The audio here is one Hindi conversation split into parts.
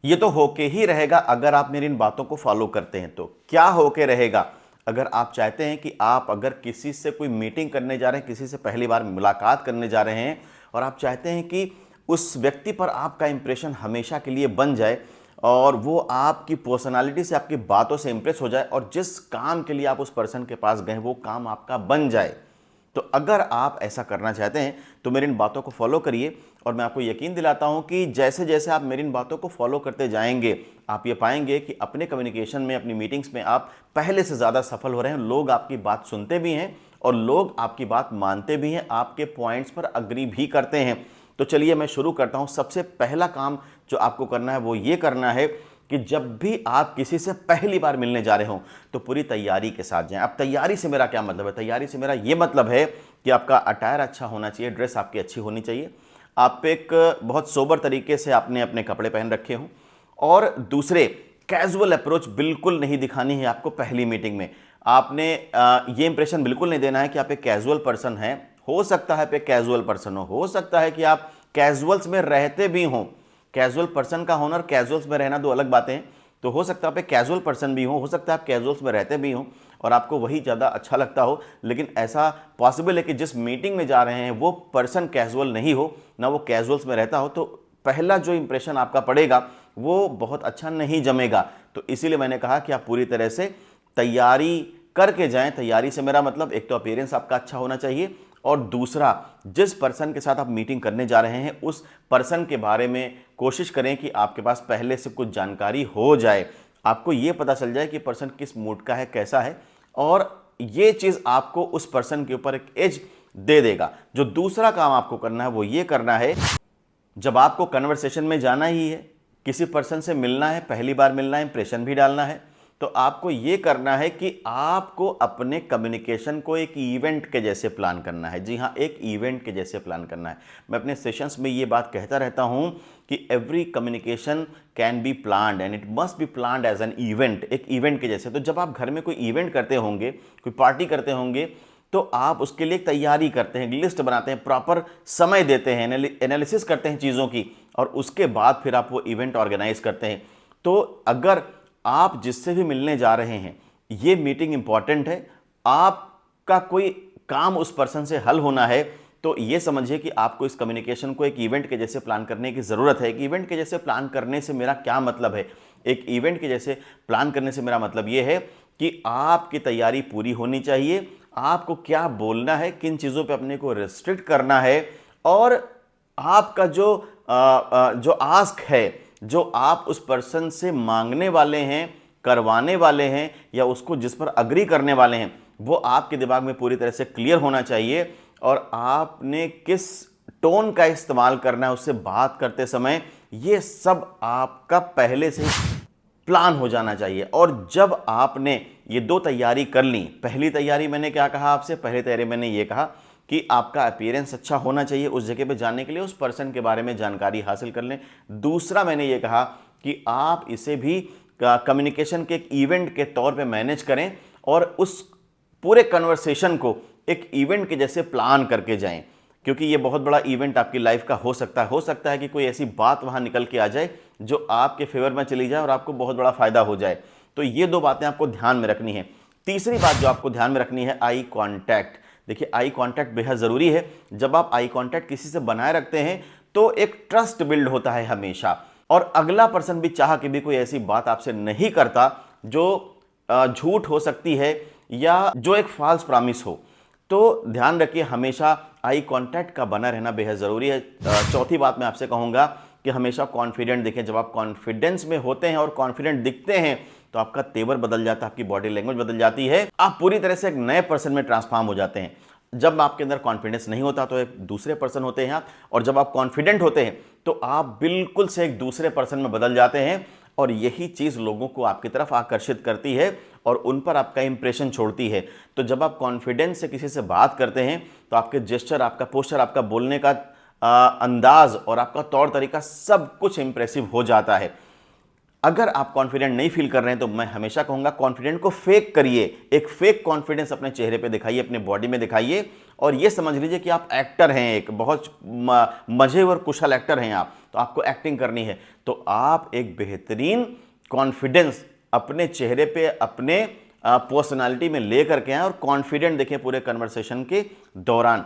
ये तो होके ही रहेगा अगर आप मेरी इन बातों को फॉलो करते हैं। तो क्या होके रहेगा? अगर आप चाहते हैं कि आप अगर किसी से कोई मीटिंग करने जा रहे हैं, किसी से पहली बार मुलाकात करने जा रहे हैं और आप चाहते हैं कि उस व्यक्ति पर आपका इंप्रेशन हमेशा के लिए बन जाए और वो आपकी पर्सनालिटी से, आपकी बातों से इंप्रेस हो जाए और जिस काम के लिए आप उस पर्सन के पास गए वो काम आपका बन जाए, तो अगर आप ऐसा करना चाहते हैं तो मेरी इन बातों को फॉलो करिए। और मैं आपको यकीन दिलाता हूं कि जैसे जैसे आप मेरी इन बातों को फॉलो करते जाएंगे, आप ये पाएंगे कि अपने कम्युनिकेशन में, अपनी मीटिंग्स में आप पहले से ज़्यादा सफल हो रहे हैं। लोग आपकी बात सुनते भी हैं और लोग आपकी बात मानते भी हैं, आपके पॉइंट्स पर अग्री भी करते हैं। तो चलिए मैं शुरू करता हूं। सबसे पहला काम जो आपको करना है वो ये करना है कि जब भी आप किसी से पहली बार मिलने जा रहे हो तो पूरी तैयारी के साथ जाएं। अब तैयारी से मेरा क्या मतलब है? तैयारी से मेरा ये मतलब है कि आपका अटायर अच्छा होना चाहिए, ड्रेस आपकी अच्छी होनी चाहिए, आप एक बहुत सोबर तरीके से आपने अपने कपड़े पहन रखे हों, और दूसरे कैजुअल अप्रोच बिल्कुल नहीं दिखानी है आपको। पहली मीटिंग में आपने ये इंप्रेशन बिल्कुल नहीं देना है कि आप एक कैजुअल पर्सन हैं। हो सकता है आप एक कैजुअल पर्सन हो सकता है कि आप कैजुअल्स में रहते भी हों। कैजुअल पर्सन का होना और कैजुअल्स में रहना दो अलग बातें हैं। तो हो सकता है आप एक कैजुअल पर्सन भी हो सकता है आप कैजुअल्स में रहते भी हों और आपको वही ज़्यादा अच्छा लगता हो, लेकिन ऐसा पॉसिबल है कि जिस मीटिंग में जा रहे हैं वो पर्सन कैजुअल नहीं हो, ना वो कैजुअल्स में रहता हो, तो पहला जो इंप्रेशन आपका पड़ेगा वो बहुत अच्छा नहीं जमेगा। तो इसीलिए मैंने कहा कि आप पूरी तरह से तैयारी करके जाएं। तैयारी से मेरा मतलब एक तो अपीयरेंस आपका अच्छा होना चाहिए और दूसरा जिस पर्सन के साथ आप मीटिंग करने जा रहे हैं उस पर्सन के बारे में कोशिश करें कि आपके पास पहले से कुछ जानकारी हो जाए, आपको ये पता चल जाए कि पर्सन किस मूड का है, कैसा है, और ये चीज़ आपको उस पर्सन के ऊपर एक एज दे देगा। जो दूसरा काम आपको करना है वो ये करना है, जब आपको कन्वर्सेशन में जाना ही है, किसी पर्सन से मिलना है, पहली बार मिलना है, इंप्रेशन भी डालना है, तो आपको ये करना है कि आपको अपने कम्युनिकेशन को एक इवेंट के जैसे प्लान करना है। जी हाँ, एक इवेंट के जैसे प्लान करना है। मैं अपने सेशंस में ये बात कहता रहता हूँ कि every communication can be planned and it must be planned as an event, एक इवेंट के जैसे। तो जब आप घर में कोई इवेंट करते होंगे, कोई पार्टी करते होंगे, तो आप उसके लिए तैयारी करते हैं, लिस्ट बनाते हैं, प्रॉपर समय देते हैं, एनालिसिस करते हैं चीज़ों की, और उसके बाद फिर आप वो इवेंट ऑर्गेनाइज करते हैं। तो अगर आप जिससे भी मिलने जा रहे हैं ये मीटिंग इंपॉर्टेंट है, आपका कोई काम उस पर्सन से हल होना है, तो ये समझिए कि आपको इस कम्युनिकेशन को एक इवेंट के जैसे प्लान करने की ज़रूरत है। एक इवेंट के जैसे प्लान करने से मेरा क्या मतलब है? एक इवेंट के जैसे प्लान करने से मेरा मतलब ये है कि आपकी तैयारी पूरी होनी चाहिए, आपको क्या बोलना है, किन चीज़ों पे अपने को रिस्ट्रिक्ट करना है, और आपका जो आस्क है, जो आप उस पर्सन से मांगने वाले हैं, करवाने वाले हैं, या उसको जिस पर अग्री करने वाले हैं, वो आपके दिमाग में पूरी तरह से क्लियर होना चाहिए। और आपने किस टोन का इस्तेमाल करना है उससे बात करते समय, ये सब आपका पहले से प्लान हो जाना चाहिए। और जब आपने ये दो तैयारी कर ली, पहली तैयारी मैंने क्या कहा आपसे? पहली तैयारी मैंने ये कहा कि आपका अपीयरेंस अच्छा होना चाहिए उस जगह पे जाने के लिए, उस पर्सन के बारे में जानकारी हासिल कर लें। दूसरा मैंने ये कहा कि आप इसे भी कम्युनिकेशन के एक इवेंट के तौर पे मैनेज करें और उस पूरे कन्वर्सेशन को एक इवेंट के जैसे प्लान करके जाएं, क्योंकि ये बहुत बड़ा इवेंट आपकी लाइफ का हो सकता है। हो सकता है कि कोई ऐसी बात वहां निकल के आ जाए जो आपके फेवर में चली जाए और आपको बहुत बड़ा फायदा हो जाए। तो ये दो बातें आपको ध्यान में रखनी है। तीसरी बात जो आपको ध्यान में रखनी है, आई कांटेक्ट। देखिए, आई कांटेक्ट बेहद ज़रूरी है। जब आप आई कांटेक्ट किसी से बनाए रखते हैं तो एक ट्रस्ट बिल्ड होता है हमेशा, और अगला पर्सन भी चाह के भी कोई ऐसी बात आपसे नहीं करता जो झूठ हो सकती है या जो एक फॉल्स प्रॉमिस हो। तो ध्यान रखिए, हमेशा आई कांटेक्ट का बना रहना बेहद ज़रूरी है। चौथी बात मैं आपसे कहूँगा कि हमेशा कॉन्फिडेंट दिखें। जब आप कॉन्फिडेंस में होते हैं और कॉन्फिडेंट दिखते हैं तो आपका तेवर बदल जाता है, आपकी बॉडी लैंग्वेज बदल जाती है, आप पूरी तरह से एक नए पर्सन में ट्रांसफॉर्म हो जाते हैं। जब आपके अंदर कॉन्फिडेंस नहीं होता तो एक दूसरे पर्सन होते हैं आप, और जब आप कॉन्फिडेंट होते हैं तो आप बिल्कुल से एक दूसरे पर्सन में बदल जाते हैं, और यही चीज़ लोगों को आपकी तरफ आकर्षित करती है और उन पर आपका इंप्रेशन छोड़ती है। तो जब आप कॉन्फिडेंस से किसी से बात करते हैं तो आपके जेस्चर, आपका पोस्चर, आपका बोलने का अंदाज और आपका तौर तरीका सब कुछ इंप्रेसिव हो जाता है। अगर आप कॉन्फिडेंट नहीं फील कर रहे हैं तो मैं हमेशा कहूंगा कॉन्फिडेंट को फेक करिए, एक फेक कॉन्फिडेंस अपने चेहरे पे दिखाइए, अपने बॉडी में दिखाइए और ये समझ लीजिए कि आप एक्टर हैं, एक बहुत मजे और कुशल एक्टर हैं आप, तो आपको एक्टिंग करनी है। तो आप एक बेहतरीन कॉन्फिडेंस अपने चेहरे पे, अपने पर्सनालिटी में ले करके आए और कॉन्फिडेंट देखें पूरे कन्वर्सेशन के दौरान।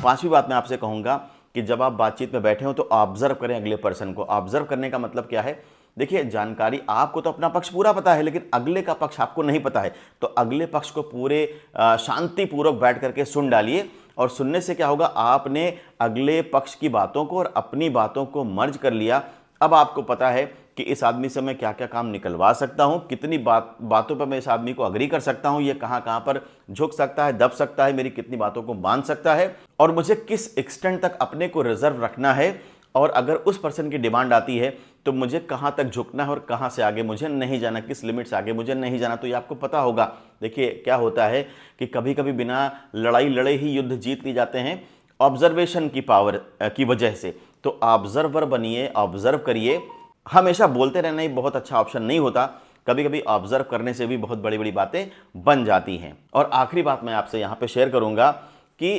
पांचवी बात मैं आपसे कहूंगा कि जब आप बातचीत में बैठे हो तो ऑब्जर्व करें अगले पर्सन को। ऑब्जर्व करने का मतलब क्या है? देखिए, जानकारी आपको तो अपना पक्ष पूरा पता है, लेकिन अगले का पक्ष आपको नहीं पता है। तो अगले पक्ष को पूरे शांतिपूर्वक बैठ करके सुन डालिए और सुनने से क्या होगा, आपने अगले पक्ष की बातों को और अपनी बातों को मर्ज कर लिया। अब आपको पता है कि इस आदमी से मैं क्या क्या काम निकलवा सकता हूं, कितनी बातों पर मैं इस आदमी को अग्री कर सकता हूं, ये कहां कहां पर झुक सकता है, दब सकता है, मेरी कितनी बातों को मान सकता है और मुझे किस एक्सटेंट तक अपने को रिजर्व रखना है। और अगर उस पर्सन की डिमांड आती है तो मुझे कहां तक झुकना है और कहां से आगे मुझे नहीं जाना, किस लिमिट से आगे मुझे नहीं जाना, तो ये आपको पता होगा। देखिए, क्या होता है कि कभी कभी बिना लड़ाई लड़े ही युद्ध जीत लिए जाते हैं ऑब्जर्वेशन की पावर की वजह से। तो ऑब्जर्वर बनिए, ऑब्जर्व करिए। हमेशा बोलते रहना ही बहुत अच्छा ऑप्शन नहीं होता, कभी कभी ऑब्जर्व करने से भी बहुत बड़ी बड़ी बातें बन जाती हैं। और आखिरी बात मैं आपसे यहां पे शेयर करूंगा कि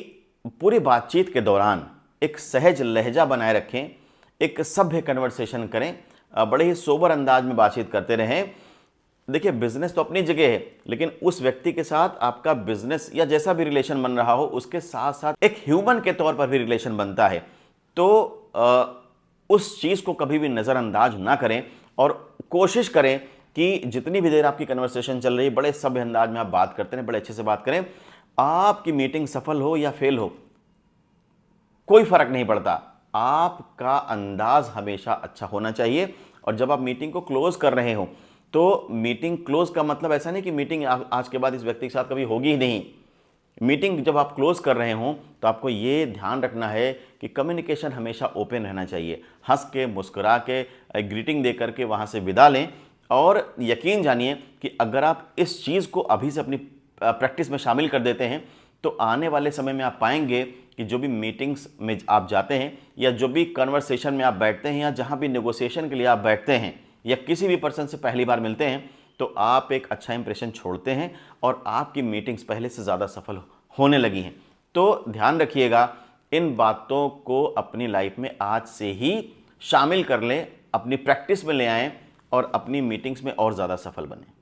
पूरी बातचीत के दौरान एक सहज लहजा बनाए रखें, एक सभ्य कन्वर्सेशन करें, बड़े ही सोबर अंदाज में बातचीत करते रहें। देखिए, बिजनेस तो अपनी जगह है, लेकिन उस व्यक्ति के साथ आपका बिजनेस या जैसा भी रिलेशन बन रहा हो, उसके साथ साथ एक ह्यूमन के तौर पर भी रिलेशन बनता है। तो उस चीज़ को कभी भी नज़रअंदाज ना करें और कोशिश करें कि जितनी भी देर आपकी कन्वर्सेशन चल रही है, बड़े सभ्य अंदाज में आप बात करते रहें, बड़े अच्छे से बात करें। आपकी मीटिंग सफल हो या फेल हो, कोई फर्क नहीं पड़ता, आपका अंदाज हमेशा अच्छा होना चाहिए। और जब आप मीटिंग को क्लोज कर रहे हो, तो मीटिंग क्लोज का मतलब ऐसा नहीं कि मीटिंग आज के बाद इस व्यक्ति के साथ कभी होगी ही नहीं। मीटिंग जब आप क्लोज कर रहे हो तो आपको ये ध्यान रखना है कि कम्युनिकेशन हमेशा ओपन रहना चाहिए। हंस के, मुस्कुरा के, ग्रीटिंग दे करके वहाँ से विदा लें। और यकीन जानिए कि अगर आप इस चीज़ को अभी से अपनी प्रैक्टिस में शामिल कर देते हैं तो आने वाले समय में आप पाएंगे कि जो भी मीटिंग्स में आप जाते हैं या जो भी कन्वर्सेशन में आप बैठते हैं या जहाँ भी नेगोशिएशन के लिए आप बैठते हैं या किसी भी पर्सन से पहली बार मिलते हैं, तो आप एक अच्छा इंप्रेशन छोड़ते हैं और आपकी मीटिंग्स पहले से ज़्यादा सफल होने लगी हैं। तो ध्यान रखिएगा, इन बातों को अपनी लाइफ में आज से ही शामिल कर लें, अपनी प्रैक्टिस में ले आएँ और अपनी मीटिंग्स में और ज़्यादा सफल बनें।